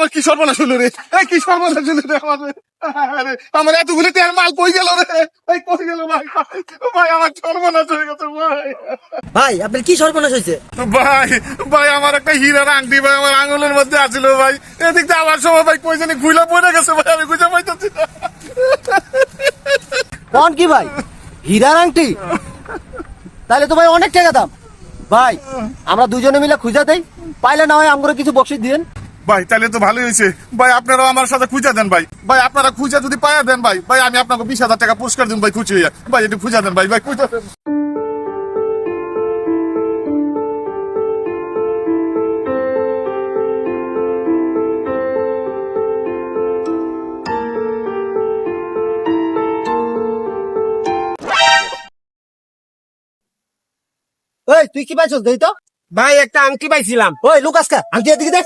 আমার কি সর্বনাশ হলো রে, এই কি সর্বনাশ হলো রে আমার এতগুলি তেল মাল কই গেল রে, এই কই গেল ভাই, ভাই আমার সর্বনাশ হয়ে গেছে ভাই। ভাই আপনার কি সর্বনাশ হয়েছে? ভাই ভাই আমার একটা হীরার আংটি ভাই আমার আঙুলের মধ্যে আছিল ভাই, এদিক দিয়ে আবার সময় ভাই কই জানি ঘুইলা পড়ে গেছে ভাই, আমি খুঁজে পাইতেছি না। কোন কি ভাই, হীরার আংটি? তাহলে তো ভাই অনেক টাকা দাম। ভাই আমরা দুজনে মিলে খুঁজা দেই, পাইলে না হয় আমরা কিছু বকশিশ দিন। ভাই তাহলে তো ভালোই হয়েছে ভাই, আপনারাও আমার সাথে খুঁজা দেন ভাই, ভাই আপনারা খুঁজা যদি পাইয়া দেন ভাই, ভাই আমি আপনাকে 20,000 টাকা পুরস্কার দিন ভাই, খুঁজে হইয়া ভাই, একটু খুঁজা দেন ভাই, ভাই খুঁজা দেন। ওই তুই কি পাইছস দেই তো। ভাই একটা আংটি পাইছিলাম। ওই লুকাস কা, আংটি এদিকে দেখ।